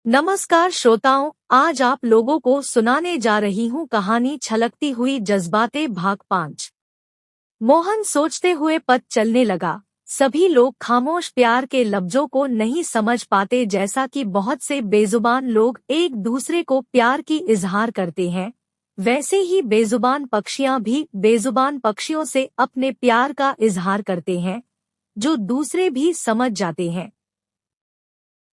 नमस्कार श्रोताओं, आज आप लोगों को सुनाने जा रही हूँ कहानी छलकती हुई जज्बातें भाग 5। मोहन सोचते हुए पथ चलने लगा। सभी लोग खामोश प्यार के लफ्जों को नहीं समझ पाते, जैसा कि बहुत से बेजुबान लोग एक दूसरे को प्यार की इजहार करते हैं, वैसे ही बेजुबान पक्षियां भी बेजुबान पक्षियों से अपने प्यार का इजहार करते हैं, जो दूसरे भी समझ जाते हैं।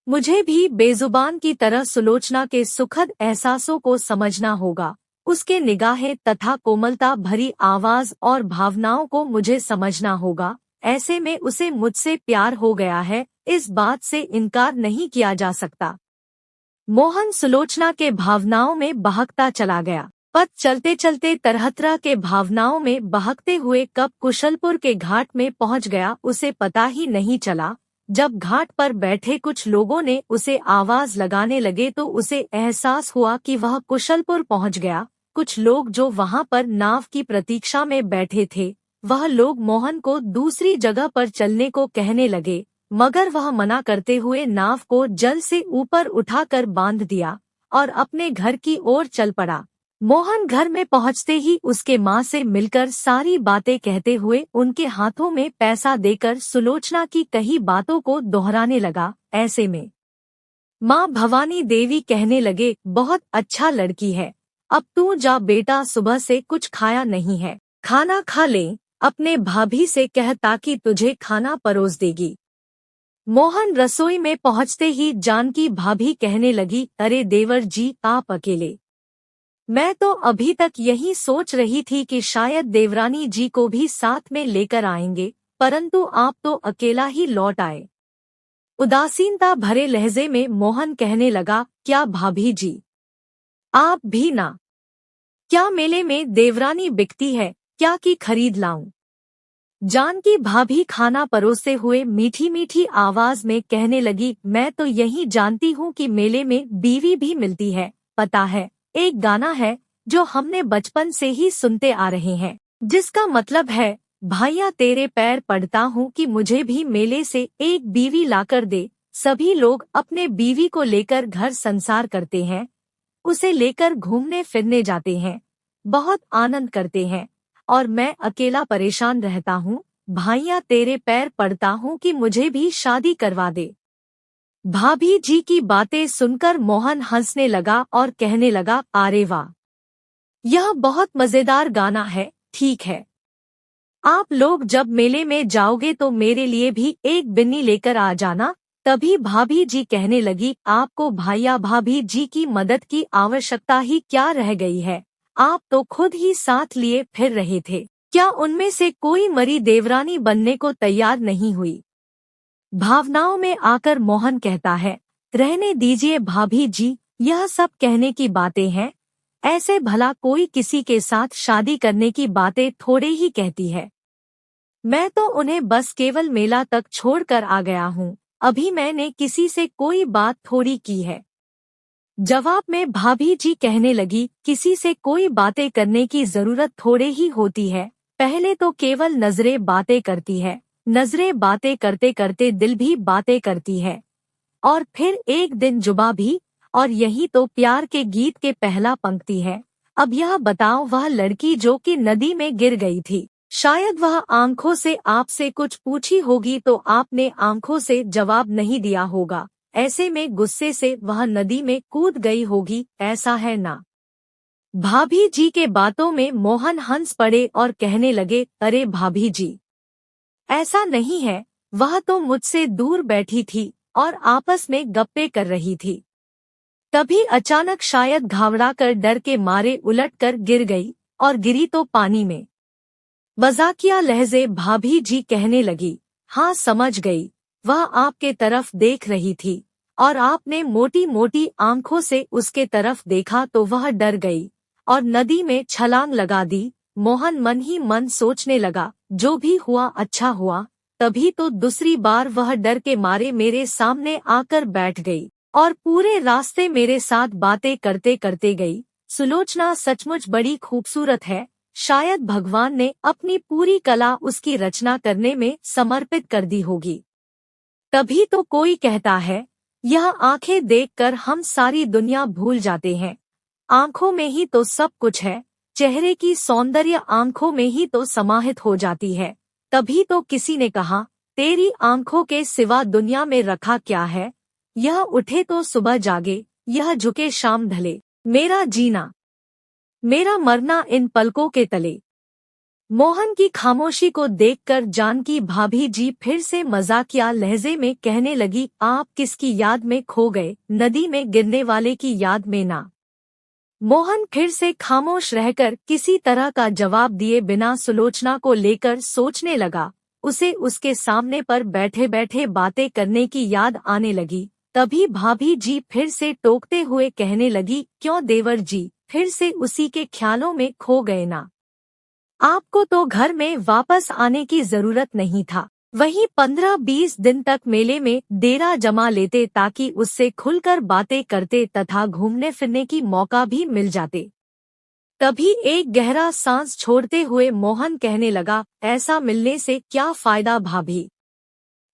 मुझे भी बेजुबान की तरह सुलोचना के सुखद एहसासों को समझना होगा। उसके निगाहें तथा कोमलता भरी आवाज और भावनाओं को मुझे समझना होगा। ऐसे में उसे मुझसे प्यार हो गया है, इस बात से इनकार नहीं किया जा सकता। मोहन सुलोचना के भावनाओं में बहकता चला गया। पथ चलते चलते तरह के भावनाओं में बहकते हुए कब कुशलपुर के घाट में पहुंच गया, उसे पता ही नहीं चला। जब घाट पर बैठे कुछ लोगों ने उसे आवाज लगाने लगे तो उसे एहसास हुआ कि वह कुशलपुर पहुंच गया। कुछ लोग जो वहां पर नाव की प्रतीक्षा में बैठे थे, वह लोग मोहन को दूसरी जगह पर चलने को कहने लगे, मगर वह मना करते हुए नाव को जल से ऊपर उठाकर बांध दिया और अपने घर की ओर चल पड़ा। मोहन घर में पहुंचते ही उसके माँ से मिलकर सारी बातें कहते हुए उनके हाथों में पैसा देकर सुलोचना की कही बातों को दोहराने लगा। ऐसे में माँ भवानी देवी कहने लगे, बहुत अच्छा लड़की है, अब तू जा बेटा, सुबह से कुछ खाया नहीं है, खाना खा ले, अपने भाभी से कह ताकि तुझे खाना परोस देगी। मोहन रसोई में पहुंचते ही जानकी भाभी कहने लगी, अरे देवर जी, आप अकेले? मैं तो अभी तक यही सोच रही थी कि शायद देवरानी जी को भी साथ में लेकर आएंगे, परंतु आप तो अकेला ही लौट आए। उदासीनता भरे लहजे में मोहन कहने लगा, क्या भाभी जी, आप भी ना? क्या मेले में देवरानी बिकती है क्या कि खरीद लाऊं? जानकी भाभी खाना परोसते हुए मीठी मीठी आवाज में कहने लगी, मैं तो यही जानती हूँ कि मेले में बीवी भी मिलती है। पता है, एक गाना है जो हमने बचपन से ही सुनते आ रहे हैं, जिसका मतलब है, भाइया तेरे पैर पड़ता हूँ कि मुझे भी मेले से एक बीवी लाकर दे। सभी लोग अपने बीवी को लेकर घर संसार करते हैं, उसे लेकर घूमने फिरने जाते हैं, बहुत आनंद करते हैं, और मैं अकेला परेशान रहता हूँ। भाइया तेरे पैर पड़ता हूँ कि मुझे भी शादी करवा दे। भाभी जी की बातें सुनकर मोहन हंसने लगा और कहने लगा, अरे वाह, यह बहुत मजेदार गाना है। ठीक है, आप लोग जब मेले में जाओगे तो मेरे लिए भी एक बिन्नी लेकर आ जाना। तभी भाभी जी कहने लगी, आपको भाइया भाभी जी की मदद की आवश्यकता ही क्या रह गई है, आप तो खुद ही साथ लिए फिर रहे थे। क्या उनमें से कोई मरी देवरानी बनने को तैयार नहीं हुई? भावनाओं में आकर मोहन कहता है, रहने दीजिए भाभी जी, यह सब कहने की बातें हैं। ऐसे भला कोई किसी के साथ शादी करने की बातें थोड़े ही कहती है। मैं तो उन्हें बस केवल मेला तक छोड़कर आ गया हूँ, अभी मैंने किसी से कोई बात थोड़ी की है। जवाब में भाभी जी कहने लगी, किसी से कोई बातें करने की जरूरत थोड़े ही होती है, पहले तो केवल नजरें बातें करती है, नजरें बातें करते करते दिल भी बातें करती है, और फिर एक दिन जुबा भी, और यही तो प्यार के गीत के पहला पंक्ति है। अब यह बताओ, वह लड़की जो कि नदी में गिर गई थी, शायद वह आंखों से आपसे कुछ पूछी होगी तो आपने आंखों से जवाब नहीं दिया होगा, ऐसे में गुस्से से वह नदी में कूद गई होगी, ऐसा है ना? भाभी जी के बातों में मोहन हंस पड़े और कहने लगे, अरे भाभी जी, ऐसा नहीं है, वह तो मुझसे दूर बैठी थी और आपस में गप्पे कर रही थी। तभी अचानक शायद घबराकर डर के मारे उलटकर गिर गई, और गिरी तो पानी में। मजाकिया लहजे भाभी जी कहने लगी, हाँ समझ गई, वह आपके तरफ देख रही थी और आपने मोटी मोटी आंखों से उसके तरफ देखा तो वह डर गई और नदी में छलांग लगा दी। मोहन मन ही मन सोचने लगा, जो भी हुआ अच्छा हुआ, तभी तो दूसरी बार वह डर के मारे मेरे सामने आकर बैठ गई और पूरे रास्ते मेरे साथ बातें करते करते गई। सुलोचना सचमुच बड़ी खूबसूरत है, शायद भगवान ने अपनी पूरी कला उसकी रचना करने में समर्पित कर दी होगी। तभी तो कोई कहता है, यह आंखें देखकर हम सारी दुनिया भूल जाते हैं। आंखों में ही तो सब कुछ है, चेहरे की सौंदर्य आंखों में ही तो समाहित हो जाती है। तभी तो किसी ने कहा, तेरी आंखों के सिवा दुनिया में रखा क्या है। यह उठे तो सुबह जागे, यह झुके शाम ढले। मेरा जीना मेरा मरना इन पलकों के तले। मोहन की खामोशी को देखकर जानकी भाभी जी फिर से मजाकिया लहजे में कहने लगी, आप किसकी याद में खो गए, नदी में गिरने वाले की याद में ना। मोहन फिर से खामोश रहकर किसी तरह का जवाब दिए बिना सुलोचना को लेकर सोचने लगा। उसे उसके सामने पर बैठे बैठे बातें करने की याद आने लगी। तभी भाभी जी फिर से टोकते हुए कहने लगी, क्यों देवर जी, फिर से उसी के ख्यालों में खो गए ना। आपको तो घर में वापस आने की जरूरत नहीं था, वहीं 15-20 दिन तक मेले में डेरा जमा लेते ताकि उससे खुलकर बातें करते तथा घूमने फिरने की मौका भी मिल जाते। तभी एक गहरा सांस छोड़ते हुए मोहन कहने लगा, ऐसा मिलने से क्या फायदा भाभी।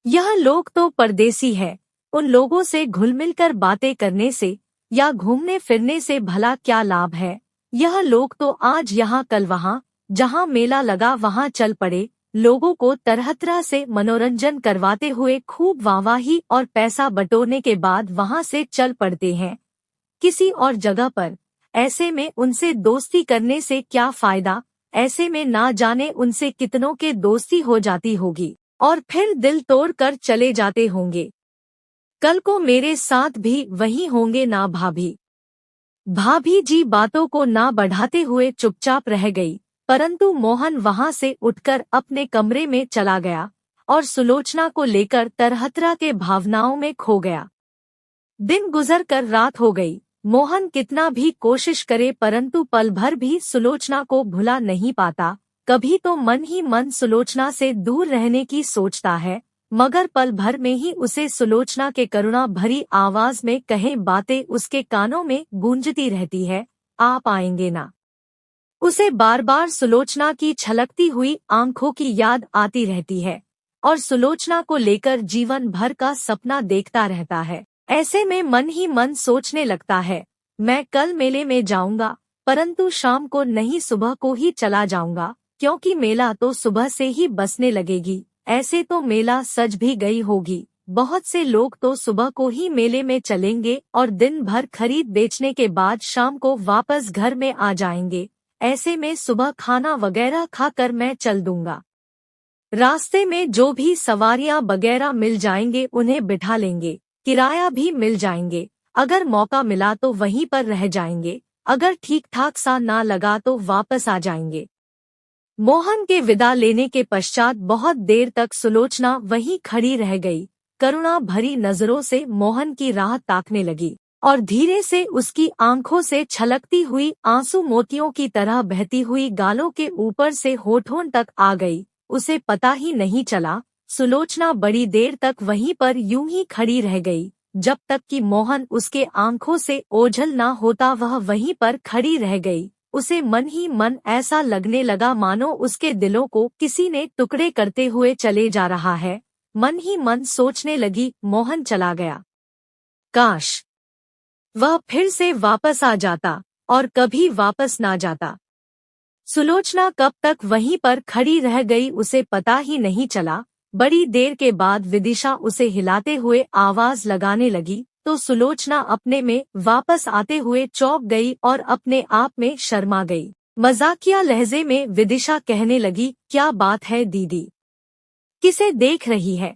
यह लोग तो परदेसी है, उन लोगों से घुल मिलकर बातें करने से या घूमने फिरने से भला क्या लाभ है। यह लोग तो आज यहाँ कल वहाँ, जहाँ मेला लगा वहाँ चल पड़े, लोगों को तरह तरह से मनोरंजन करवाते हुए खूब वाहवाही और पैसा बटोरने के बाद वहाँ से चल पड़ते हैं किसी और जगह पर। ऐसे में उनसे दोस्ती करने से क्या फायदा। ऐसे में ना जाने उनसे कितनों के दोस्ती हो जाती होगी और फिर दिल तोड़ कर चले जाते होंगे। कल को मेरे साथ भी वही होंगे ना भाभी। भाभी जी बातों को ना बढ़ाते हुए चुपचाप रह गई, परंतु मोहन वहां से उठकर अपने कमरे में चला गया और सुलोचना को लेकर तरह तरह के भावनाओं में खो गया। दिन गुजर कर रात हो गई। मोहन कितना भी कोशिश करे परंतु पल भर भी सुलोचना को भुला नहीं पाता। कभी तो मन ही मन सुलोचना से दूर रहने की सोचता है, मगर पल भर में ही उसे सुलोचना के करुणा भरी आवाज में कहे बातें उसके कानों में गूंजती रहती है, आप आएंगे ना। उसे बार बार सुलोचना की छलकती हुई आंखों की याद आती रहती है और सुलोचना को लेकर जीवन भर का सपना देखता रहता है। ऐसे में मन ही मन सोचने लगता है, मैं कल मेले में जाऊंगा, परंतु शाम को नहीं सुबह को ही चला जाऊंगा, क्योंकि मेला तो सुबह से ही बसने लगेगी। ऐसे तो मेला सज भी गई होगी। बहुत से लोग तो सुबह को ही मेले में चलेंगे और दिन भर खरीद बेचने के बाद शाम को वापस घर में आ जाएंगे। ऐसे में सुबह खाना वगैरह खाकर मैं चल दूंगा। रास्ते में जो भी सवारियां वगैरह मिल जाएंगे उन्हें बिठा लेंगे, किराया भी मिल जाएंगे। अगर मौका मिला तो वहीं पर रह जाएंगे, अगर ठीक ठाक सा ना लगा तो वापस आ जाएंगे। मोहन के विदा लेने के पश्चात बहुत देर तक सुलोचना वहीं खड़ी रह गई, करुणा भरी नजरों से मोहन की राह ताकने लगी और धीरे से उसकी आंखों से छलकती हुई आंसू मोतियों की तरह बहती हुई गालों के ऊपर से होठों तक आ गई। उसे पता ही नहीं चला। सुलोचना बड़ी देर तक वहीं पर यूं ही खड़ी रह गई, जब तक कि मोहन उसके आंखों से ओझल ना होता वह वहीं पर खड़ी रह गई। उसे मन ही मन ऐसा लगने लगा मानो उसके दिलों को किसी ने टुकड़े करते हुए चले जा रहा है। मन ही मन सोचने लगी, मोहन चला गया, काश वह फिर से वापस आ जाता और कभी वापस ना जाता। सुलोचना कब तक वहीं पर खड़ी रह गई उसे पता ही नहीं चला। बड़ी देर के बाद विदिशा उसे हिलाते हुए आवाज लगाने लगी तो सुलोचना अपने में वापस आते हुए चौंक गई और अपने आप में शर्मा गई। मजाकिया लहजे में विदिशा कहने लगी, क्या बात है दीदी, किसे देख रही है?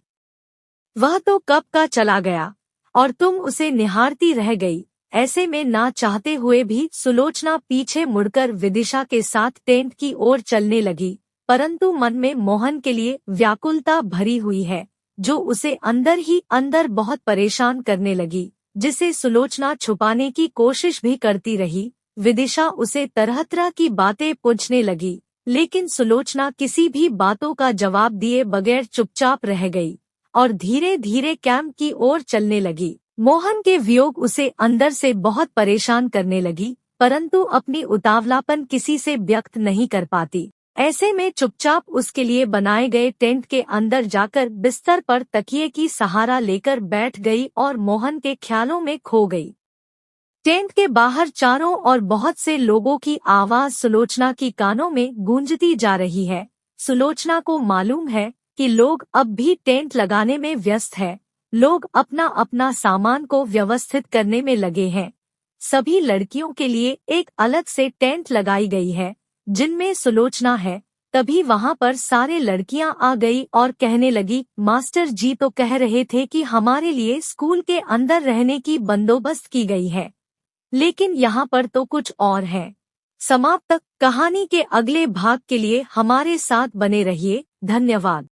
वह तो कब का चला गया और तुम उसे निहारती रह गई। ऐसे में ना चाहते हुए भी सुलोचना पीछे मुड़कर विदिशा के साथ टेंट की ओर चलने लगी, परंतु मन में मोहन के लिए व्याकुलता भरी हुई है जो उसे अंदर ही अंदर बहुत परेशान करने लगी, जिसे सुलोचना छुपाने की कोशिश भी करती रही। विदिशा उसे तरह तरह की बातें पूछने लगी, लेकिन सुलोचना किसी भी बातों का जवाब दिए बगैर चुपचाप रह गई और धीरे धीरे कैंप की ओर चलने लगी। मोहन के वियोग उसे अंदर से बहुत परेशान करने लगी, परंतु अपनी उतावलापन किसी से व्यक्त नहीं कर पाती। ऐसे में चुपचाप उसके लिए बनाए गए टेंट के अंदर जाकर बिस्तर पर तकिए की सहारा लेकर बैठ गई और मोहन के ख्यालों में खो गई। टेंट के बाहर चारों ओर बहुत से लोगों की आवाज सुलोचना की कानों में गूंजती जा रही है। सुलोचना को मालूम है कि लोग अब भी टेंट लगाने में व्यस्त हैं। लोग अपना अपना सामान को व्यवस्थित करने में लगे हैं। सभी लड़कियों के लिए एक अलग से टेंट लगाई गई है, जिनमें सुलोचना है। तभी वहां पर सारे लड़कियां आ गई और कहने लगी, मास्टर जी तो कह रहे थे कि हमारे लिए स्कूल के अंदर रहने की बंदोबस्त की गई है, लेकिन यहाँ पर तो कुछ और है। समाप्त। कहानी के अगले भाग के लिए हमारे साथ बने रहिए। धन्यवाद।